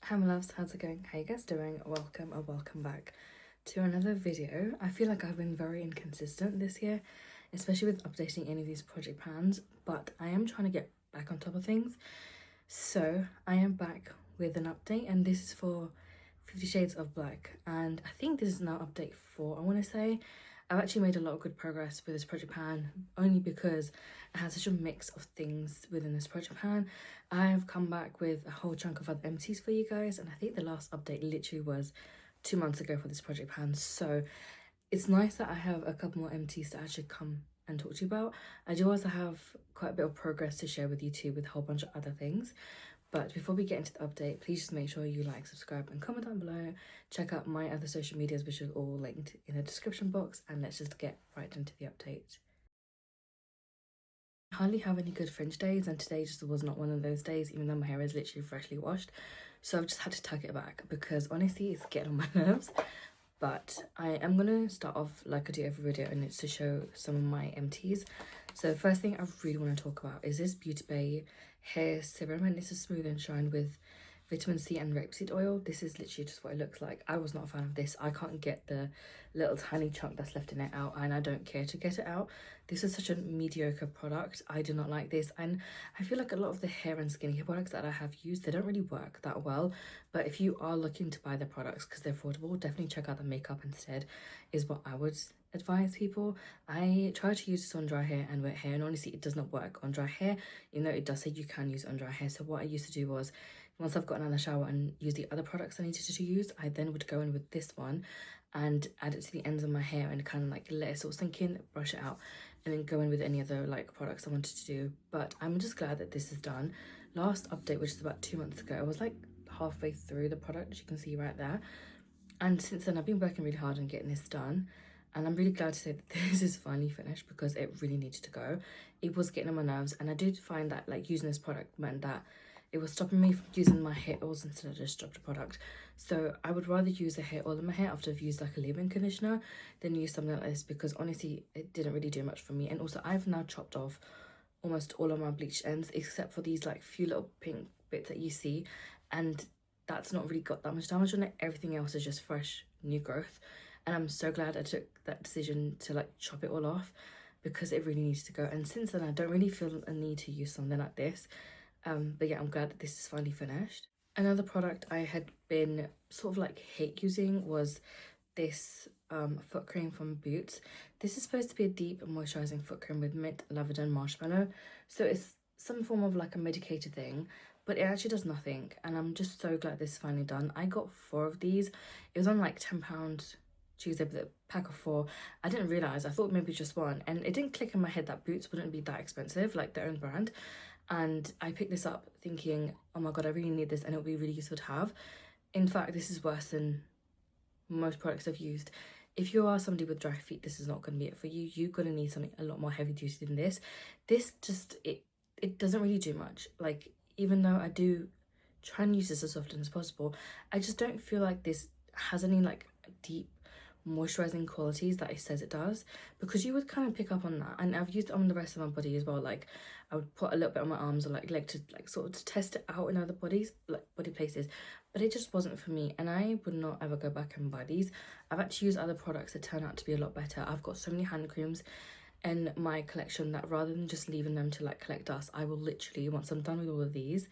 Hi my loves, how's it going? How you guys doing? Welcome or welcome back to another video. I feel like I've been very inconsistent this year, especially with updating any of these project plans, but I am trying to get back on top of things. So I am back with an update, and this is for 50 Shades of Black, and I think this is now update 4, I want to say. I've actually made a lot of good progress with this project plan, only because it has such a mix of things within this project plan. I've come back with a whole chunk of other empties for you guys, and I think the last update literally was 2 months ago for this project plan. So it's nice that I have a couple more empties to actually come and talk to you about. I do also have quite a bit of progress to share with you too, with a whole bunch of other things. But before we get into the update, please just make sure you like, subscribe and comment down below. Check out my other social medias, which are all linked in the description box, and let's just get right into the update. I hardly have any good fringe days, and today just was not one of those days, even though my hair is literally freshly washed. So I've just had to tuck it back because honestly it's getting on my nerves. But I am gonna start off like I do every video, and it's to show some of my empties. So the first thing I really want to talk about is this Beauty Bay hair serum, and this is Smooth and Shine with vitamin C and rapeseed oil. This is literally just what it looks like. I was not a fan of this. I can't get the little tiny chunk that's left in it out, and I don't care to get it out. This is such a mediocre product. I do not like this, and I feel like a lot of the hair and skincare products that I have used, they don't really work that well. But if you are looking to buy the products because they're affordable, definitely check out the makeup instead, is what I would advise people. I try to use this on dry hair and wet hair, and honestly it does not work on dry hair, even though it does say you can use it on dry hair. So what I used to do was, once I've gotten out of the shower and used the other products I needed to use, I then would go in with this one and add it to the ends of my hair and kind of like let it sort of sink in, brush it out, and then go in with any other like products I wanted to do. But I'm just glad that this is done. Last update, which is about 2 months ago, I was like halfway through the product, as you can see right there. And since then I've been working really hard on getting this done, and I'm really glad to say that this is finally finished because it really needed to go. It was getting on my nerves, and I did find that like using this product meant that it was stopping me from using my hair oils instead of just drop the product. So I would rather use a hair oil in my hair after I've used like a leave-in conditioner than use something like this, because honestly it didn't really do much for me. And also I've now chopped off almost all of my bleached ends except for these like few little pink bits that you see, and that's not really got that much damage on it. Everything else is just fresh new growth, and I'm so glad I took that decision to like chop it all off because it really needs to go. And since then I don't really feel a need to use something like this. But yeah, I'm glad that this is finally finished. Another product I had been sort of like hate using was this foot cream from Boots. This is supposed to be a deep moisturizing foot cream with mint, lavender and marshmallow. So it's some form of like a medicated thing, but it actually does nothing. And I'm just so glad this is finally done. I got 4 of these. It was on like £10 Tuesday, but a pack of 4. I didn't realize, I thought maybe just one, and it didn't click in my head that Boots wouldn't be that expensive, like their own brand. And I picked this up thinking, oh my god, I really need this and it'll be really useful to have. In fact, this is worse than most products I've used. If you are somebody with dry feet, this is not going to be it for you. You're going to need something a lot more heavy duty than this. This just, it doesn't really do much. Like, even though I do try and use this as often as possible, I just don't feel like this has any like deep moisturizing qualities that it says it does, because you would kind of pick up on that. And I've used it on the rest of my body as well. Like I would put a little bit on my arms or like leg to like sort of to test it out in other bodies, like body places, but it just wasn't for me, and I would not ever go back and buy these. I've actually used other products that turn out to be a lot better. I've got so many hand creams in my collection that rather than just leaving them to like collect dust, I will literally, once I'm done with all of these,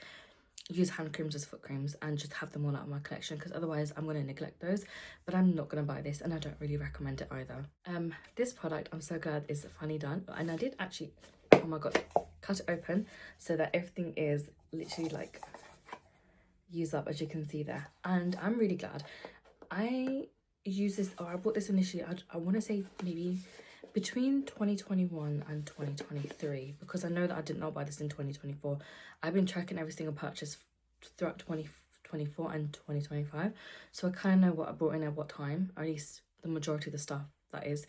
use hand creams as foot creams and just have them all out of my collection, because otherwise I'm going to neglect those. But I'm not going to buy this, and I don't really recommend it either. This product, I'm so glad is finally done, and I did actually, oh my god, cut it open so that everything is literally like used up, as you can see there. And I'm really glad. I use this, or I bought this initially, I want to say maybe between 2021 and 2023, because I know that I did not buy this in 2024. I've been tracking every single purchase throughout 2024 and 2025, so I kind of know what I bought in at what time, or at least the majority of the stuff, that is,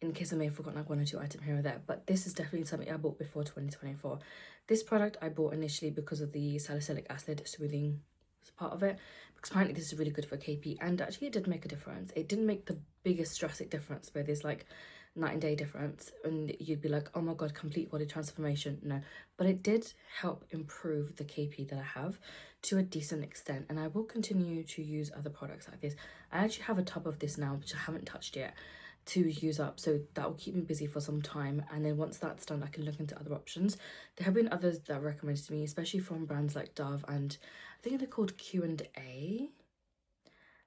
in case I may have forgotten like 1 or 2 items here or there. But this is definitely something I bought before 2024. This product I bought initially because of the salicylic acid soothing part of it, because apparently this is really good for KP, and actually it did make a difference. It didn't make the biggest drastic difference where there's like night and day difference, and you'd be like, oh my god, complete body transformation. No, but it did help improve the KP that I have to a decent extent, and I will continue to use other products like this. I actually have a tub of this now which I haven't touched yet to use up, so that will keep me busy for some time, and then once that's done I can look into other options. There have been others that are recommended to me, especially from brands like Dove, and I think they're called Q&A,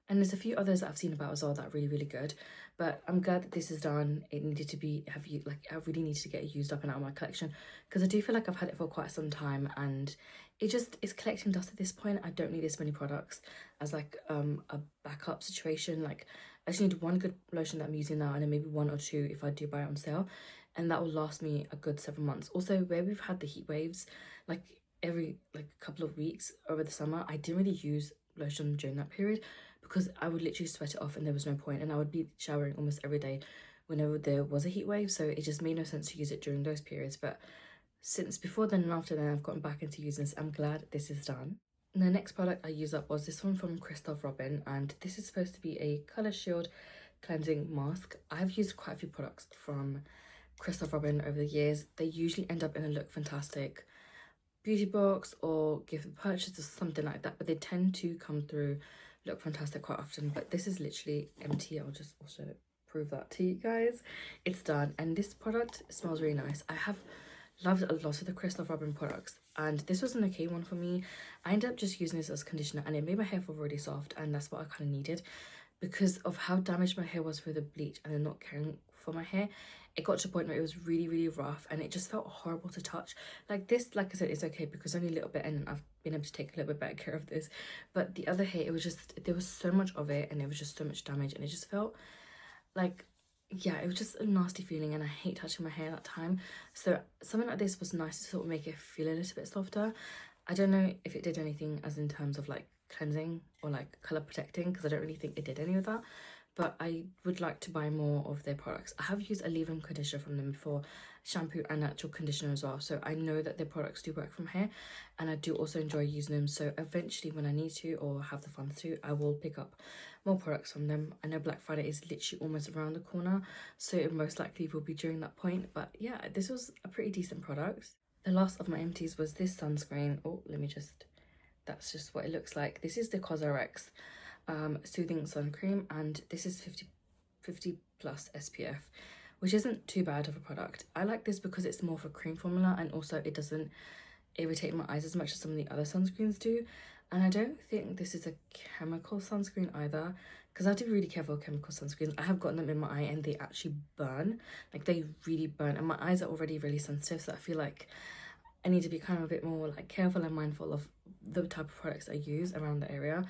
and there's a few others that I've seen about as well that are really good. But I'm glad that this is done. It needed to be, I really needed to get it used up and out of my collection, because I do feel like I've had it for quite some time and it just is collecting dust at this point. I don't need this many products as like a backup situation. Like I just need one good lotion that I'm using now, and then maybe one or two if I do buy it on sale, and that will last me a good 7 months. Also, where we've had the heat waves, like every couple of weeks over the summer, I didn't really use lotion during that period because I would literally sweat it off and there was no point, and I would be showering almost every day whenever there was a heat wave, so it just made no sense to use it during those periods. But since before then and after then I've gotten back into using this. I'm glad this is done. And the next product I used up was this one from Christoph Robin, and this is supposed to be a Colour Shield cleansing mask. I've used quite a few products from Christoph Robin over the years. They usually end up in a Look Fantastic beauty box or gift purchase or something like that, but they tend to come through Look Fantastic quite often. But this is literally empty. I'll just also prove that to you guys. It's done, and this product smells really nice. I have loved a lot of the Christoph Robin products, and this was an okay one for me. I ended up just using this as conditioner, and it made my hair feel really soft, and that's what I kind of needed because of how damaged my hair was with the bleach and then not caring for my hair. It got to a point where it was really rough, and it just felt horrible to touch. Like this, like I said, it's okay because only a little bit, and I've been able to take a little bit better care of this. But the other hair, it was just, there was so much of it, and there was just so much damage, and it just felt like, yeah, it was just a nasty feeling, and I hate touching my hair at that time. So something like this was nice to sort of make it feel a little bit softer. I don't know if it did anything as in terms of like cleansing or like colour protecting, because I don't really think it did any of that, but I would like to buy more of their products. I have used a leave-in conditioner from them before, shampoo and natural conditioner as well, so I know that their products do work from hair, and I do also enjoy using them. So eventually when I need to or have the funds to, I will pick up more products from them. I know Black Friday is literally almost around the corner, so it most likely will be during that point. But yeah, this was a pretty decent product. The last of my empties was this sunscreen. Oh, let me just, that's just what it looks like. This is the CosRX soothing sun cream, and this is 50 plus SPF, which isn't too bad of a product. I like this because it's more of a cream formula, and also it doesn't irritate my eyes as much as some of the other sunscreens do. And I don't think this is a chemical sunscreen either, because I have to be really careful with chemical sunscreens. I have gotten them in my eye and they actually burn, like they really burn, and my eyes are already really sensitive, so I feel like I need to be kind of a bit more like careful and mindful of the type of products I use around the area.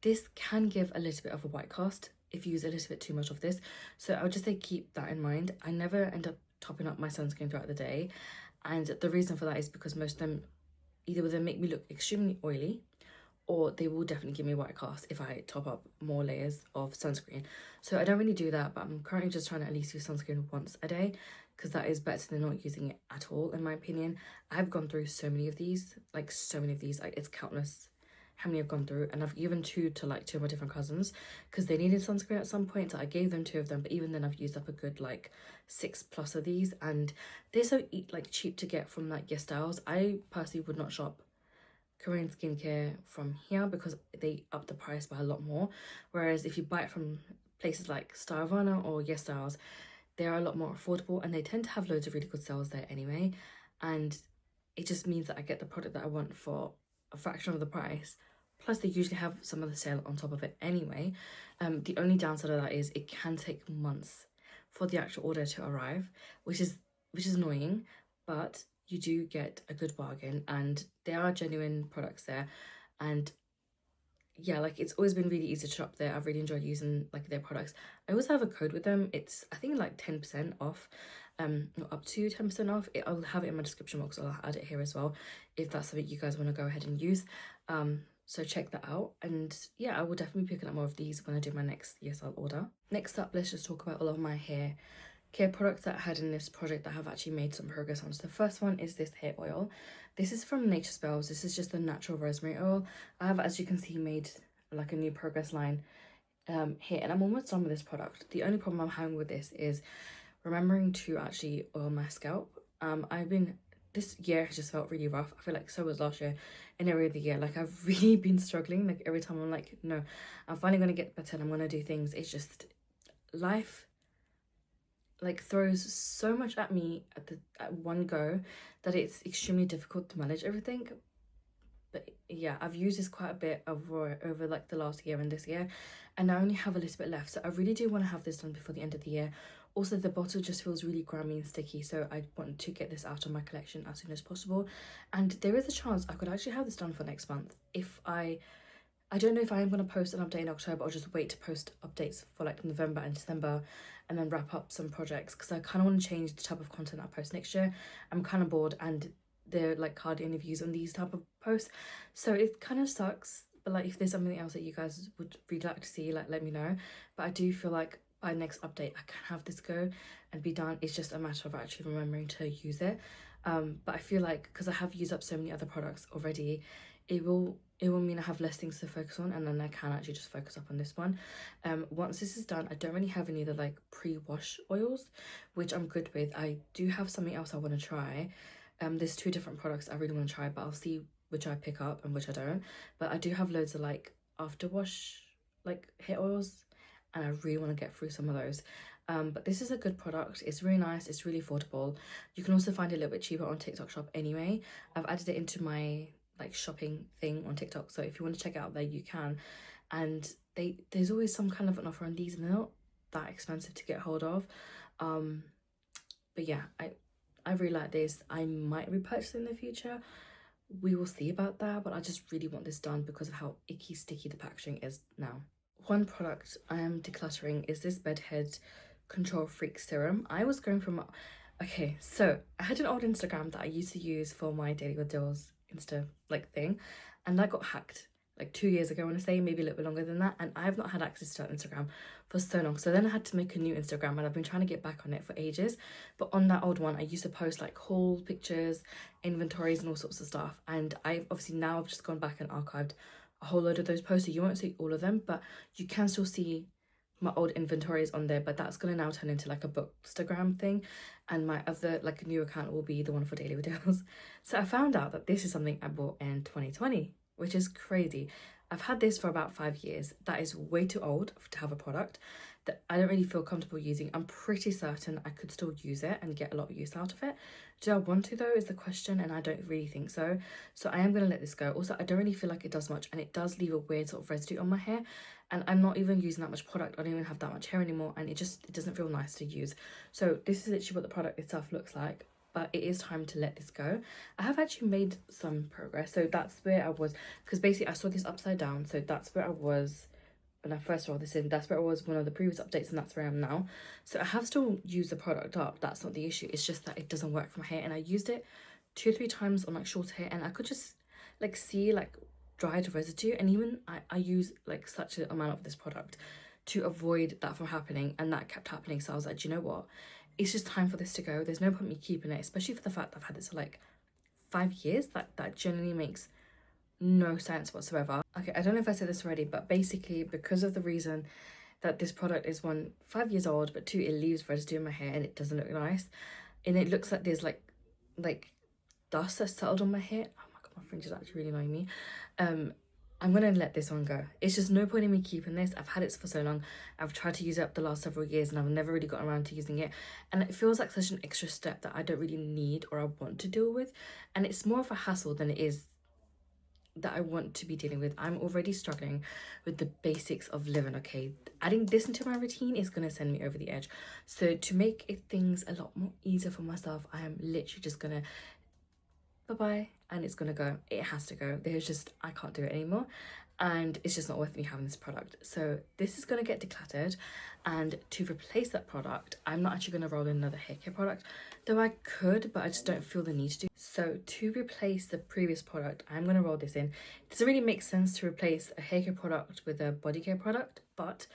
This can give a little bit of a white cast if you use a little bit too much of this, so I would just say keep that in mind. I never end up topping up my sunscreen throughout the day, and the reason for that is because most of them either will make me look extremely oily, or they will definitely give me a white cast if I top up more layers of sunscreen. So I don't really do that, but I'm currently just trying to at least use sunscreen once a day, because that is better than not using it at all, in my opinion. I've gone through so many of these, like it's countless how many I've gone through, and I've given two to like two of my different cousins because they needed sunscreen at some point, so I gave them two of them. But even then I've used up a good like 6+ of these, and they're so like cheap to get from like Yes Styles. I personally would not shop Korean skincare from here because they up the price by a lot more, whereas if you buy it from places like Styravana or Yes Styles, they are a lot more affordable, and they tend to have loads of really good sales there anyway, and it just means that I get the product that I want for a fraction of the price. Plus they usually have some of the sale on top of it anyway. The only downside of that is it can take months for the actual order to arrive, which is annoying, but you do get a good bargain, and there are genuine products there. And yeah, like it's always been really easy to shop there. I've really enjoyed using like their products. I also have a code with them. It's I think like 10% off, up to 10% off. I'll have it in my description box. I'll add it here as well if that's something you guys want to go ahead and use. So check that out, and yeah, I will definitely be picking up more of these when I do my next ESL order. Next up, let's just talk about all of my hair care products that I had in this project that I have actually made some progress on. So the first one is this hair oil. This is from Nature Spells. This is just the natural rosemary oil. I have, as you can see, made like a new progress line here, and I'm almost done with this product. The only problem I'm having with this is, remembering to actually oil my scalp. This year has just felt really rough. I feel like so was last year and every other year. Like I've really been struggling. Like every time I'm like, no, I'm finally gonna get better and I'm gonna do things. It's just life like throws so much at me at one go that it's extremely difficult to manage everything. But yeah, I've used this quite a bit over like the last year and this year, and I only have a little bit left, so I really do want to have this done before the end of the year. Also, the bottle just feels really grimy and sticky, so I want to get this out of my collection as soon as possible. And there is a chance I could actually have this done for next month if I don't know if I am going to post an update in October or just wait to post updates for like November and December and then wrap up some projects, because I kind of want to change the type of content I post next year. I'm kind of bored and they're like hardly any views on these type of posts, so it kind of sucks. But like if there's something else that you guys would really like to see, like let me know. But I do feel like by next update I can have this go and be done. It's just a matter of actually remembering to use it. But I feel like because I have used up so many other products already, it will mean I have less things to focus on, and then I can actually just focus up on this one. Once this is done, I don't really have any other like pre-wash oils, which I'm good with. I do have something else I want to try. There's 2 different products I really want to try, but I'll see which I pick up and which I don't. But I do have loads of like after wash like hair oils, and I really want to get through some of those. But this is a good product. It's really nice. It's really affordable. You can also find it a little bit cheaper on TikTok Shop anyway. I've added it into my like shopping thing on TikTok, so if you want to check it out there, you can. And there's always some kind of an offer on these, and they're not that expensive to get hold of. But yeah, I really like this. I might repurchase it in the future. We will see about that, but I just really want this done because of how icky sticky the packaging is now. One product I am decluttering is this Bedhead Control Freak Serum. I was going from okay, so I had an old Instagram that I used to use for my Daily with Dills Insta like thing, and that got hacked like 2 years ago, I want to say, maybe a little bit longer than that, and I have not had access to that Instagram for so long. So then I had to make a new Instagram, and I've been trying to get back on it for ages. But on that old one, I used to post like haul pictures, inventories, and all sorts of stuff. And I've just gone back and archived a whole load of those posts, so you won't see all of them, but you can still see my old inventories on there. But that's gonna now turn into like a bookstagram thing, and my other like new account will be the one for Daily with Dills. So I found out that this is something I bought in 2020, which is crazy. I've had this for about 5 years. That is way too old to have a product that I don't really feel comfortable using. I'm pretty certain I could still use it and get a lot of use out of it. Do I want to though is the question, and I don't really think so. So I am going to let this go. Also, I don't really feel like it does much, and it does leave a weird sort of residue on my hair, and I'm not even using that much product. I don't even have that much hair anymore, and it doesn't feel nice to use. So this is literally what the product itself looks like. But it is time to let this go. I have actually made some progress. So that's where I was, because basically I saw this upside down. So that's where I was when I first rolled this in. That's where I was one of the previous updates, and that's where I am now. So I have still used the product up. That's not the issue. It's just that it doesn't work for my hair, and I used it 2 or 3 times on like short hair, and I could just like see like dried residue. And even I use like such an amount of this product to avoid that from happening, and that kept happening. So I was like, do you know what? It's just time for this to go. There's no point me keeping it, especially for the fact that I've had this for like 5 years. That genuinely makes no sense whatsoever. Okay, I don't know if I said this already, but basically because of the reason that this product is 1, 5 years old, but 2, it leaves residue in my hair and it doesn't look nice. And it looks like there's like dust that's settled on my hair. Oh my god, my fringe is actually really annoying me. I'm gonna let this one go. It's just no point in me keeping this. I've had it for so long. I've tried to use it up the last several years, and I've never really gotten around to using it. And it feels like such an extra step that I don't really need or I want to deal with. And it's more of a hassle than it is that I want to be dealing with. I'm already struggling with the basics of living, okay? Adding this into my routine is gonna send me over the edge. So to make things a lot more easier for myself, I am literally just gonna bye-bye, and it's gonna go. It has to go. I can't do it anymore, and it's just not worth me having this product. So this is gonna get decluttered, and to replace that product, I'm not actually gonna roll in another hair care product, though I could, but I just don't feel the need to do. So to replace the previous product, I'm gonna roll this in. It doesn't really make sense to replace a hair care product with a body care product, but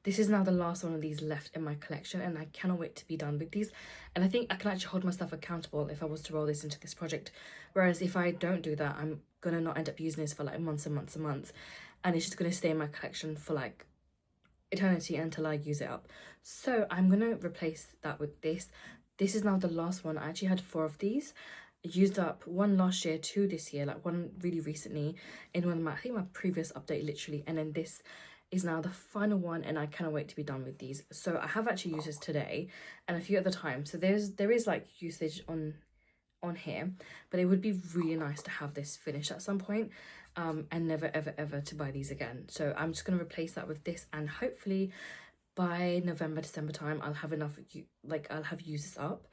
this is now the last one of these left in my collection, and I cannot wait to be done with these. And I think I can actually hold myself accountable if I was to roll this into this project. Whereas if I don't do that, I'm gonna not end up using this for like months and months and months. And it's just gonna stay in my collection for like eternity until I use it up. So I'm gonna replace that with this. This is now the last one. I actually had 4 of these. I used up 1 last year, 2 this year, like 1 really recently in one of my, I think my previous update literally, and then this is now the final one, and I cannot wait to be done with these. So I have actually used this today and a few other times. So there is like usage on here, but it would be really nice to have this finished at some point, and never ever ever to buy these again. So I'm just going to replace that with this, and hopefully by November, December time I'll have enough, like I'll have used this up,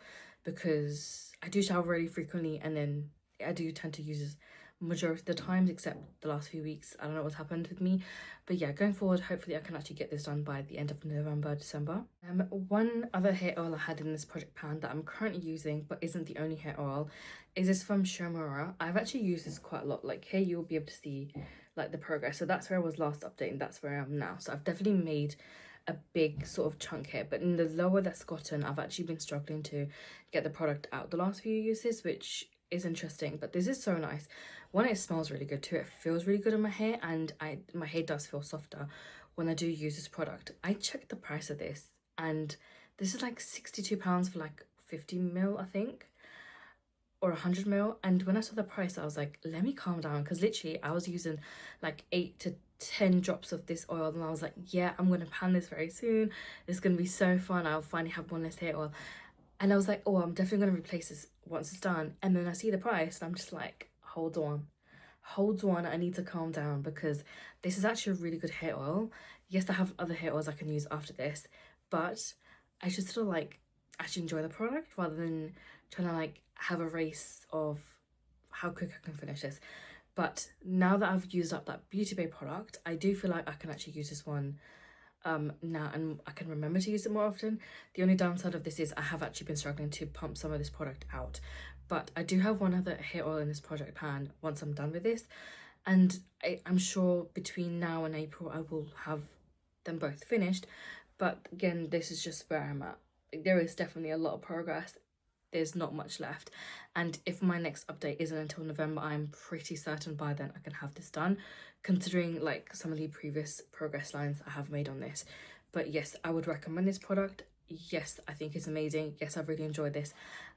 because I do shower really frequently, and then I do tend to use this majority of the times, except the last few weeks. I don't know what's happened with me, but yeah, going forward hopefully I can actually get this done by the end of November, December. One other hair oil I had in this project pan that I'm currently using but isn't the only hair oil is this from Shomura. I've actually used this quite a lot. Like here you'll be able to see like the progress. So that's where I was last updating, that's where I am now. So I've definitely made a big sort of chunk here, but in the lower that's gotten, I've actually been struggling to get the product out the last few uses, which is interesting. But this is so nice. One, it smells really good too, it feels really good on my hair, and my hair does feel softer when I do use this product. I checked the price of this, and this is like £62 for like 50ml, I think, or 100ml. And when I saw the price I was like, let me calm down, because literally I was using like 8 to 10 drops of this oil, and I was like, yeah, I'm gonna pan this very soon, it's gonna be so fun, I'll finally have one less hair oil. And I was like, oh, I'm definitely gonna replace this once it's done. And then I see the price and I'm just like, hold on, I need to calm down, because this is actually a really good hair oil. Yes, I have other hair oils I can use after this, but I should still like actually enjoy the product rather than trying to like have a race of how quick I can finish this. But now that I've used up that Beauty Bay product, I do feel like I can actually use this one now, and I can remember to use it more often. The only downside of this is I have actually been struggling to pump some of this product out, but I do have one other hair oil in this project pan once I'm done with this, and I'm sure between now and April I will have them both finished. But again, this is just where I'm at. There is definitely a lot of progress, there's not much left, and if my next update isn't until November, I'm pretty certain by then I can have this done, considering like some of the previous progress lines I have made on this. But yes, I would recommend this product. Yes, I think it's amazing. Yes, I've really enjoyed this,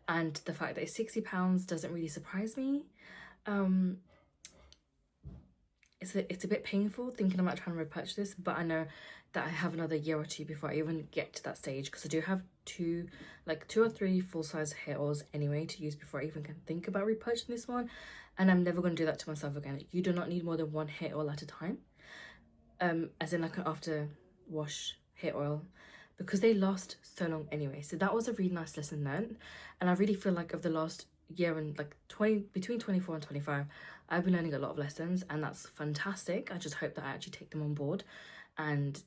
and the fact that it's £60 doesn't really surprise me. It's a bit painful thinking about trying to repurchase this, but I know that I have another year or two before I even get to that stage, because I do have two or three full-size hair oils anyway to use before I even can think about repurchasing this one, and I'm never going to do that to myself again. You do not need more than 1 hair oil at a time, as in like an after wash hair oil, because they last so long anyway. So that was a really nice lesson learned, and I really feel like of the last year and like between 24 and 25 I've been learning a lot of lessons, and that's fantastic. I just hope that I actually take them on board and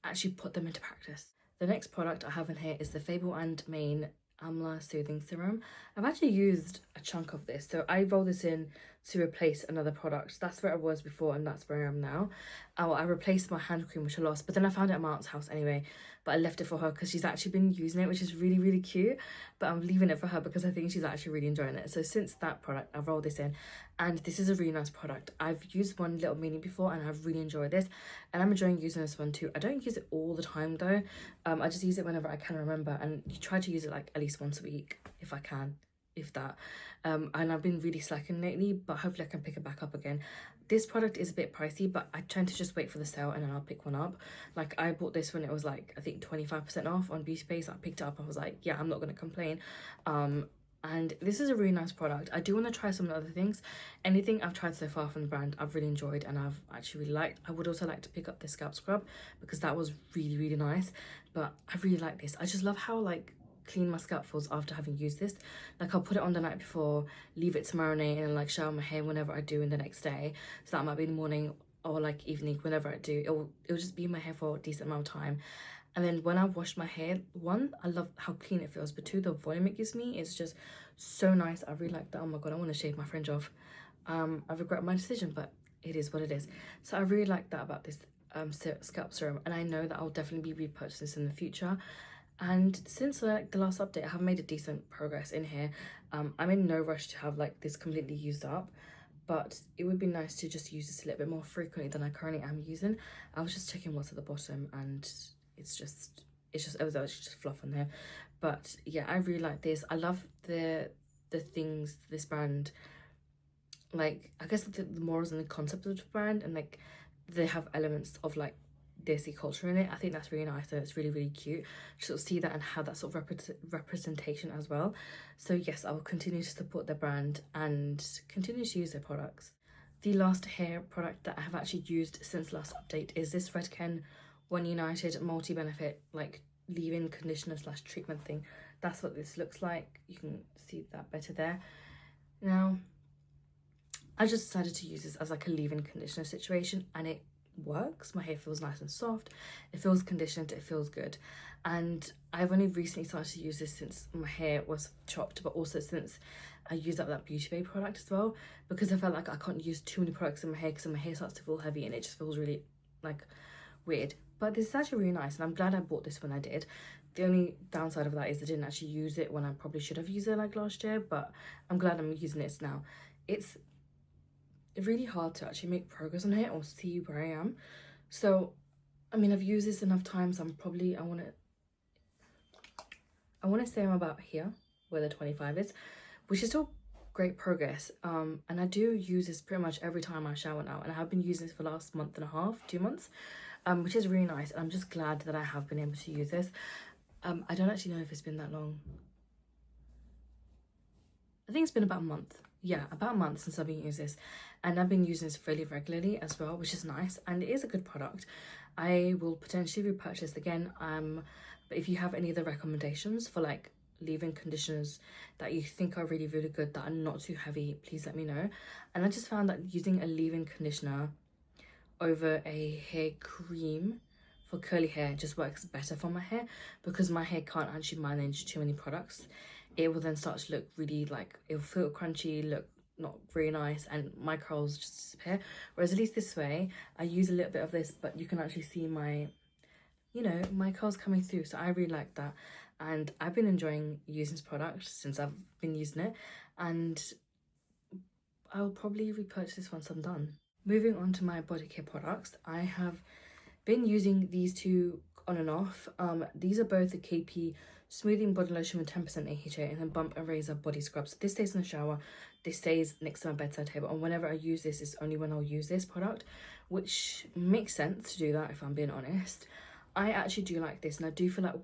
actually put them into practice. The next product I have in here is the Fable and Mane Amla Soothing Serum. I've actually used a chunk of this, so I rolled this in to replace another product. That's where I was before, and that's where I am now. I replaced my hand cream, which I lost, but then I found it at my aunt's house anyway, but I left it for her because she's actually been using it, which is really, really cute. But I'm leaving it for her because I think she's actually really enjoying it. So since that product, I've rolled this in, and this is a really nice product. I've used one little mini before, and I've really enjoyed this, and I'm enjoying using this one too. I don't use it all the time though. I just use it whenever I can remember, and you try to use it like at least once a week if I can, if that. And I've been really slacking lately, but hopefully I can pick it back up again. This product is a bit pricey, but I tend to just wait for the sale and then I'll pick one up. Like I bought this when it was like I think 25% off on Beauty Bay. I picked it up. I was like, yeah, I'm not gonna complain. And this is a really nice product. I do want to try some of the other things. Anything I've tried so far from the brand I've really enjoyed and I've actually really liked. I would also like to pick up this scalp scrub because that was really, really nice, but I really like this. I just love how like clean my scalp feels after having used this. Like I'll put it on the night before, leave it to marinate, and like shower my hair whenever I do in the next day. So that might be in the morning or like evening, whenever I do. It'll just be in my hair for a decent amount of time. And then when I've washed my hair, one, I love how clean it feels, but two, the volume it gives me is just so nice. I really like that. Oh my god, I want to shave my fringe off. I regret my decision, but it is what it is. So I really like that about this scalp serum, and I know that I'll definitely be repurchasing this in the future. And since like the last update, I have made a decent progress in here. I'm in no rush to have like this completely used up, but it would be nice to just use this a little bit more frequently than I currently am using. I was just checking what's at the bottom, and it's just fluff on there. But yeah, I really like this. I love the things this brand, like, I guess the morals and the concept of the brand, and like they have elements of like Desi culture in it. I think that's really nice, and it's really, really cute to sort of see that and have that sort of representation as well. So yes, I will continue to support their brand and continue to use their products. The last hair product that I have actually used since last update is this Redken One United multi-benefit like leave-in conditioner slash treatment thing. That's what this looks like. You can see that better there. Now, I just decided to use this as like a leave-in conditioner situation, and it works. My hair feels nice and soft, it feels conditioned, it feels good. And I've only recently started to use this since my hair was chopped, but also since I used up that Beauty Bay product as well, because I felt like I can't use too many products in my hair because my hair starts to feel heavy and it just feels really like weird. But this is actually really nice, and I'm glad I bought this when I did. The only downside of that is I didn't actually use it when I probably should have used it like last year, but I'm glad I'm using this now. It's really hard to actually make progress on it or see where I am. So I mean, I've used this enough times. I'm probably, I want to say I'm about here where the 25 is, which is still great progress. And I do use this pretty much every time I shower now, and I have been using this for the last month and a half, 2 months, which is really nice. And I'm just glad that I have been able to use this. I don't actually know if it's been that long. I think it's been about a month. Yeah, about a month since I've been using this, and I've been using this fairly regularly as well, which is nice, and it is a good product. I will potentially repurchase again. But if you have any other recommendations for like leave-in conditioners that you think are really, really good, that are not too heavy, please let me know. And I just found that using a leave-in conditioner over a hair cream for curly hair just works better for my hair, because my hair can't actually manage too many products. It will then start to look really like, it will feel crunchy, look not very nice, and my curls just disappear. Whereas at least this way, I use a little bit of this, but you can actually see my, you know, my curls coming through. So I really like that, and I've been enjoying using this product since I've been using it, and I'll probably repurchase this once I'm done. Moving on to my body care products, I have been using these two on and off. These are both the KP Smoothing Body Lotion with 10% AHA and then Bump and Razor Body Scrub. So this stays in the shower, this stays next to my bedside table, and whenever I use this, it's only when I'll use this product, which makes sense to do that if I'm being honest. I actually do like this, and I do feel like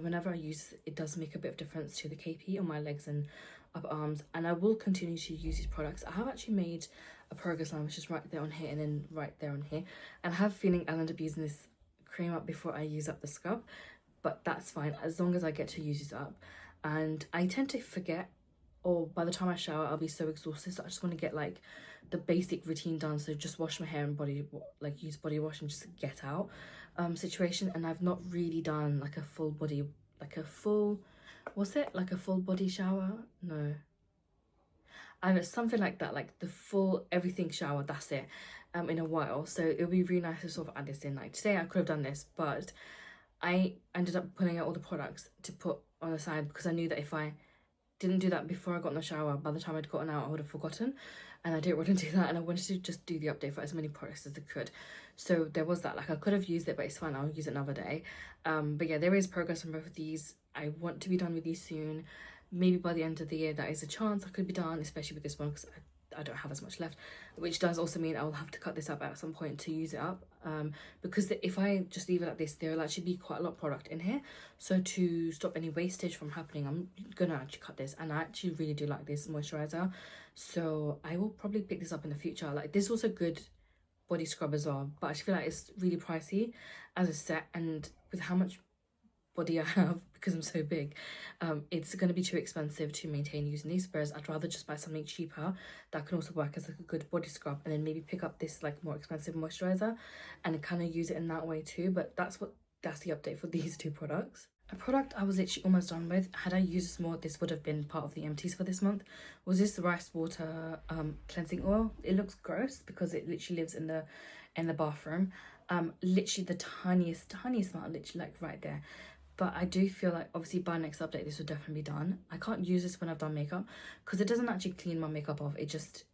whenever I use it, it does make a bit of difference to the KP on my legs and upper arms, and I will continue to use these products. I have actually made a progress line, which is right there on here and then right there on here, and I have a feeling I'll end up using this cream up before I use up the scrub, but that's fine as long as I get to use this up. And I tend to forget, or by the time I shower I'll be so exhausted, so I just want to get like the basic routine done. So just wash my hair and use body wash and just get out situation. And I've not really done like a full body, like a full, what's it, like a full body shower? No, I know, something like that, like the full everything shower, that's it, in a while. So it'll be really nice to sort of add this in. Like today I could have done this, but I ended up pulling out all the products to put on the side, because I knew that if I didn't do that before I got in the shower, by the time I'd gotten out I would have forgotten, and I didn't want to do that, and I wanted to just do the update for as many products as I could. So there was that, like I could have used it, but it's fine, I'll use it another day. But yeah, there is progress on both of these. I want to be done with these soon. Maybe by the end of the year that is a chance I could be done, especially with this one, because I don't have as much left, which does also mean I'll have to cut this up at some point to use it up, because if I just leave it like this, there will actually be quite a lot of product in here. So to stop any wastage from happening, I'm gonna actually cut this, and I actually really do like this moisturizer, so I will probably pick this up in the future. Like this is also good body scrub as well, but I just feel like it's really pricey as a set, and with how much body I have, because I'm so big, it's going to be too expensive to maintain using these, whereas I'd rather just buy something cheaper that can also work as like a good body scrub, and then maybe pick up this like more expensive moisturizer and kind of use it in that way too. But that's the update for these two products. A product I was literally almost done with, had I used this more, this would have been part of the empties for this month, was this rice water cleansing oil. It looks gross because it literally lives in the bathroom, literally the tiniest amount, literally like right there. But I do feel like obviously by next update this will definitely be done. I can't use this when I've done makeup because it doesn't actually clean my makeup off. It just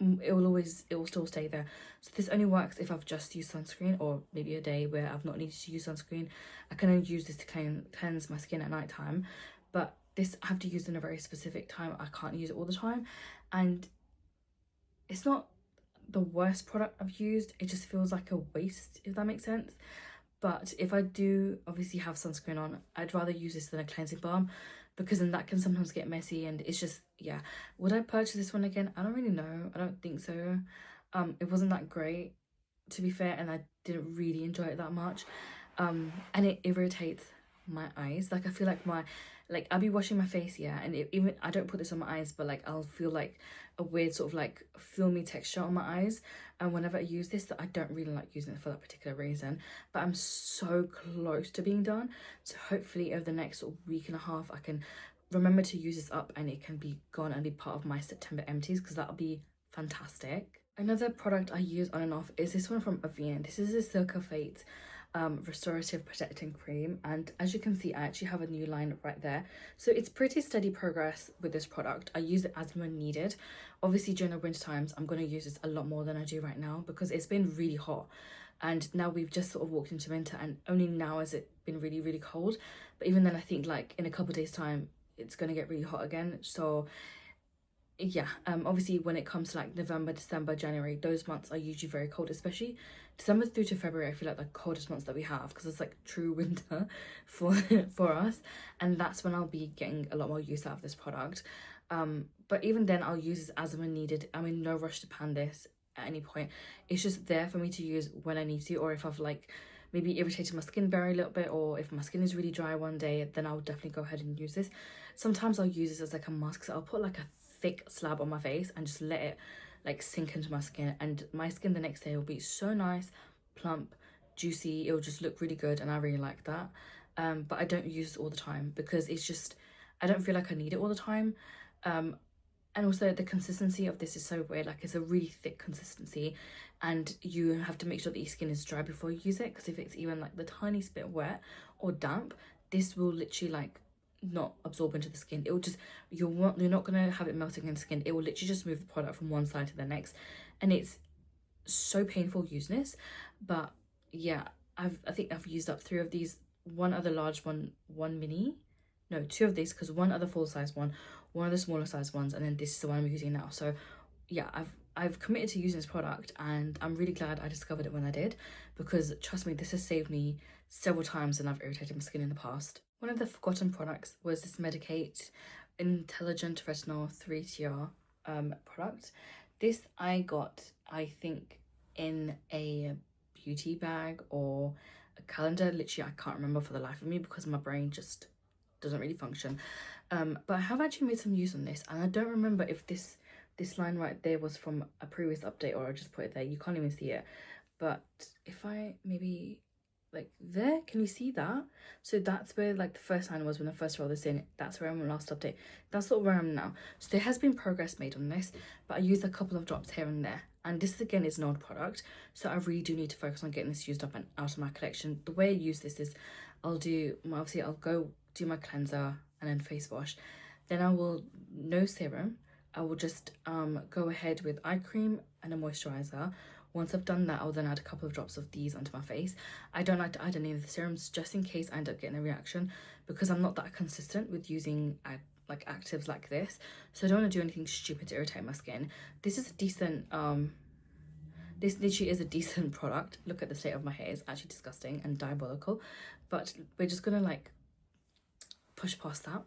it will still stay there. So this only works if I've just used sunscreen, or maybe a day where I've not needed to use sunscreen. I can only use this to cleanse my skin at night time, but this I have to use in a very specific time. I can't use it all the time, and it's not the worst product I've used. It just feels like a waste, if that makes sense. But if I do obviously have sunscreen on, I'd rather use this than a cleansing balm, because then that can sometimes get messy, and it's just, yeah. Would I purchase this one again? I don't really know. I don't think so. It wasn't that great, to be fair, and I didn't really enjoy it that much. And it irritates my eyes. Like, I feel like I'll be washing my face, yeah, and even I don't put this on my eyes, but like I'll feel like a weird sort of like filmy texture on my eyes, and whenever I use this, that I don't really like using it for that particular reason. But I'm so close to being done, so hopefully over the next sort of week and a half I can remember to use this up, and it can be gone and be part of my September empties, because that'll be fantastic. Another product I use on and off is this one from Avene. This is a Silka Fate restorative protecting cream, and as you can see, I actually have a new line right there. So it's pretty steady progress with this product. I use it as and when needed. Obviously during the winter times I'm going to use this a lot more than I do right now, because it's been really hot, and now we've just sort of walked into winter, and only now has it been really, really cold. But even then, I think like in a couple of days time it's going to get really hot again. So yeah, obviously when it comes to like November, December, January, those months are usually very cold, especially December through to February. I feel like the coldest months that we have, because it's like true winter for for us, and that's when I'll be getting a lot more use out of this product. But even then I'll use this as and when needed. I'm in no rush to pan this at any point. It's just there for me to use when I need to, or if I've like maybe irritated my skin very little bit, or if my skin is really dry one day, then I'll definitely go ahead and use this. Sometimes I'll use this as like a mask, so I'll put like a thick slab on my face and just let it like sink into my skin, and my skin the next day will be so nice, plump, juicy. It will just look really good, and I really like that. But I don't use it all the time, because it's just, I don't feel like I need it all the time. And also the consistency of this is so weird. Like, it's a really thick consistency, and you have to make sure that your skin is dry before you use it, because if it's even like the tiniest bit wet or damp, this will literally like not absorb into the skin. It will just, you're not gonna have it melting into the skin. It will literally just move the product from one side to the next, and it's so painful using this. But yeah, I think I've used up 3 of these, one other large one, one mini, no, 2 of these, because one other full size one of the smaller size ones, and then this is the one I'm using now. So yeah, I've committed to using this product, and I'm really glad I discovered it when I did, because trust me, this has saved me several times when I've irritated my skin in the past. One of the forgotten products was this Medicate Intelligent Retinol 3TR product. This I got, I think, in a beauty bag or a calendar. Literally, I can't remember for the life of me, because my brain just doesn't really function. But I have actually made some use on this, and I don't remember if this line right there was from a previous update, or I just put it there. You can't even see it, but if I maybe like there, can you see that? So that's where like the first line was when I first rolled this in. That's where I'm on last update. That's sort of where I'm now. So there has been progress made on this, but I used a couple of drops here and there, and this again is an old product, so I really do need to focus on getting this used up and out of my collection. The way I use this is I'll go do my cleanser and then face wash, then I will, no serum, I will just go ahead with eye cream and a moisturizer. Once I've done that, I'll then add a couple of drops of these onto my face. I don't like to add any of the serums, just in case I end up getting a reaction, because I'm not that consistent with using like actives like this, so I don't want to do anything stupid to irritate my skin. This is a decent this literally is a decent product. Look at the state of my hair, it's actually disgusting and diabolical, but we're just gonna like push past that.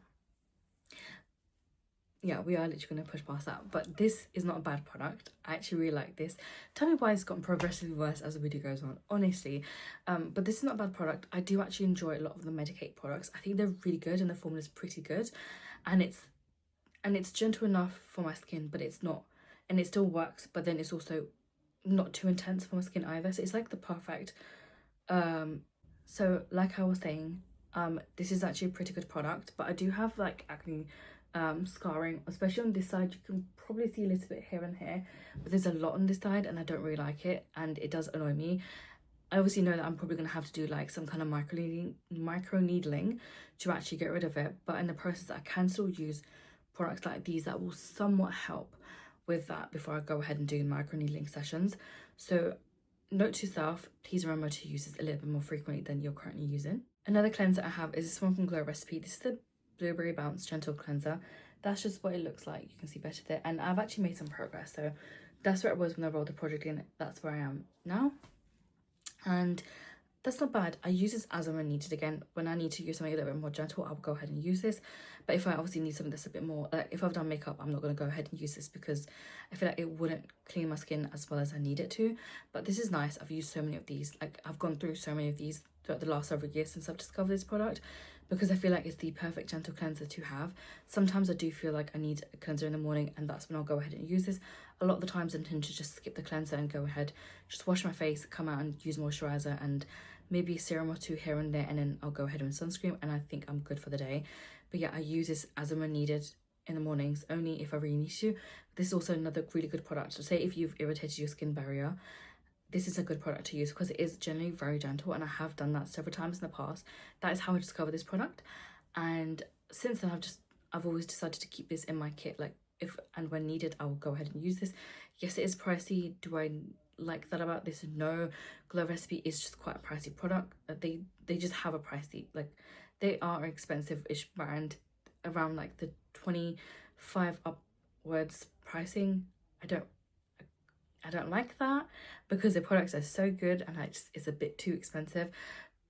Yeah, we are literally going to push past that. But this is not a bad product. I actually really like this. Tell me why it's gotten progressively worse as the video goes on, honestly. But this is not a bad product. I do actually enjoy a lot of the Medicate products. I think they're really good, and the formula is pretty good, and it's gentle enough for my skin, but it's not, and it still works, but then it's also not too intense for my skin either. So it's like the perfect so like I was saying, this is actually a pretty good product, but I do have like acne scarring, especially on this side. You can probably see a little bit here and here, but there's a lot on this side, and I don't really like it, and it does annoy me. I obviously know that I'm probably going to have to do like some kind of micro needling to actually get rid of it, but in the process I can still use products like these that will somewhat help with that before I go ahead and do micro needling sessions. So note to yourself, please remember to use this a little bit more frequently than you're currently using. Another cleanser I have is this one from Glow Recipe. This is the Blueberry Bounce Gentle Cleanser. That's just what it looks like. You can see better there. And I've actually made some progress. So that's where I was when I rolled the project in. That's where I am now. And that's not bad. I use this as and when needed. Again, when I need to use something a little bit more gentle, I'll go ahead and use this. But if I obviously need something that's a bit more, like if I've done makeup, I'm not going to go ahead and use this because I feel like it wouldn't clean my skin as well as I need it to. But this is nice. I've used so many of these. Like I've gone through so many of these throughout the last several years since I've discovered this product, because I feel like it's the perfect gentle cleanser to have. Sometimes I do feel like I need a cleanser in the morning, and that's when I'll go ahead and use this. A lot of the times I tend to just skip the cleanser and go ahead, just wash my face, come out and use moisturizer and maybe a serum or two here and there, and then I'll go ahead with sunscreen and I think I'm good for the day. But yeah, I use this as and when needed in the mornings, only if I really need to. This is also another really good product. So say if you've irritated your skin barrier, this is a good product to use because it is generally very gentle, and I have done that several times in the past. That is how I discovered this product, and since then I've always decided to keep this in my kit. Like if and when needed, I will go ahead and use this. Yes, it is pricey. Do I like that about this? No. Glow Recipe is just quite a pricey product. They just have a pricey, like they are expensive-ish brand, around like the 25 upwards pricing. I don't like that because their products are so good and it's a bit too expensive,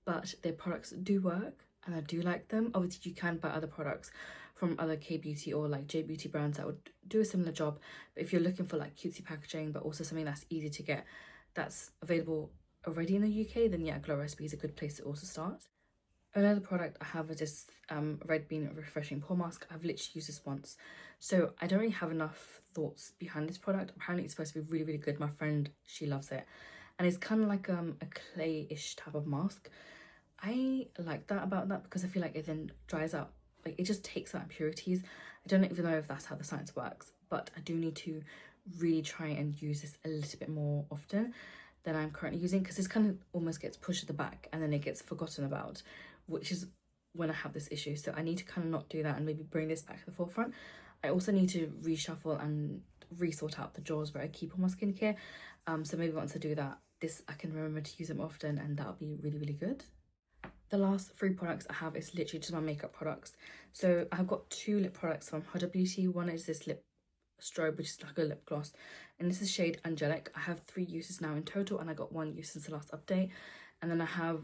but their products do work and I do like them. Obviously you can buy other products from other K-beauty or like J-beauty brands that would do a similar job, but if you're looking for like cutesy packaging but also something that's easy to get, that's available already in the UK, then yeah, Glow Recipe is a good place to also start. Another product I have is this Red Bean Refreshing Pore Mask. I've literally used this once, so I don't really have enough thoughts behind this product. Apparently it's supposed to be really, really good. My friend, she loves it. And it's kind of like a clay-ish type of mask. I like that about that because I feel like it then dries up. Like it just takes out impurities. I don't even know if that's how the science works, but I do need to really try and use this a little bit more often than I'm currently using, because this kind of almost gets pushed at the back and then it gets forgotten about, which is when I have this issue. So I need to kind of not do that and maybe bring this back to the forefront. I also need to reshuffle and resort out the drawers where I keep all my skincare. So maybe once I do that, I can remember to use them often, and that'll be really, really good. The last 3 products I have is literally just my makeup products. So I've got 2 lip products from Huda Beauty. One is this lip strobe, which is like a lip gloss, and this is shade Angelic. I have 3 uses now in total, and I got 1 use since the last update. And then I have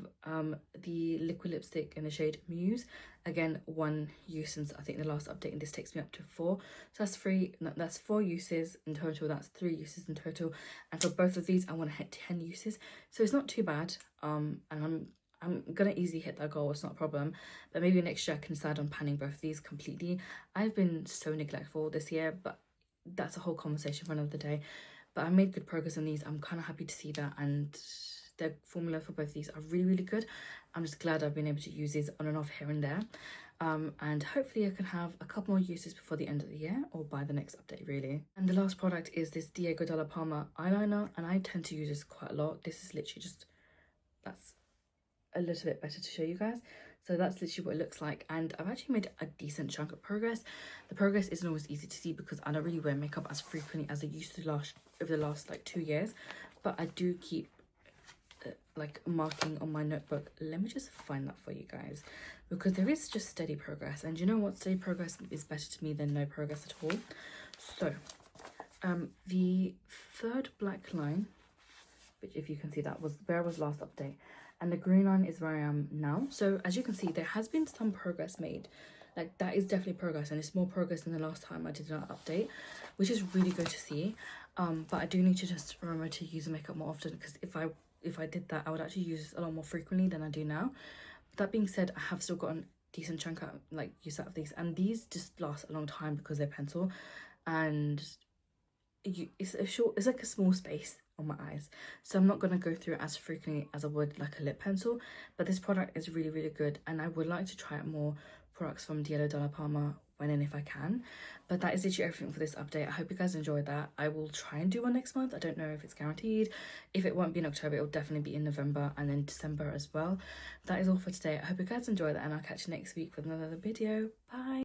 the liquid lipstick in the shade Muse. Again, 1 use since I think the last update, and this takes me up to 4. So that's 4 uses in total. That's 3 uses in total. And for both of these, I want to hit 10 uses. So it's not too bad. And I'm gonna easily hit that goal. It's not a problem. But maybe next year I can decide on panning both of these completely. I've been so neglectful this year, but that's a whole conversation for another day. But I made good progress on these. I'm kind of happy to see that, and the formula for both of these are really, really good. I'm just glad I've been able to use these on and off here and there, and hopefully I can have a couple more uses before the end of the year or by the next update really. And the last product is this Diego Dalla Palma eyeliner, and I tend to use this quite a lot. This is literally just, that's a little bit better to show you guys. So that's literally what it looks like, and I've actually made a decent chunk of progress. The progress isn't always easy to see because I don't really wear makeup as frequently as I used to over the last like 2 years, but I do keep like marking on my notebook. Let me just find that for you guys, because there is just steady progress, and you know what, steady progress is better to me than no progress at all. So the 3rd black line, which if you can see, that was where I was last update, and the green line is where I am now. So as you can see, there has been some progress made. Like that is definitely progress, and it's more progress than the last time I did an update, which is really good to see. But I do need to just remember to use the makeup more often, because if I did that, I would actually use it a lot more frequently than I do now. That being said, I have still got a decent chunk out, like use out of these, and these just last a long time because they're pencil, and it's like a small space on my eyes, so I'm not going to go through it as frequently as I would like a lip pencil. But this product is really, really good, and I would like to try out more products from Diego Dalla Palma when and if I can. But that is literally everything for this update. I hope you guys enjoyed that. I will try and do one next month. I don't know if it's guaranteed. If it won't be in October, it'll definitely be in November and then December as well. That is all for today. I hope you guys enjoyed that, and I'll catch you next week with another video. Bye.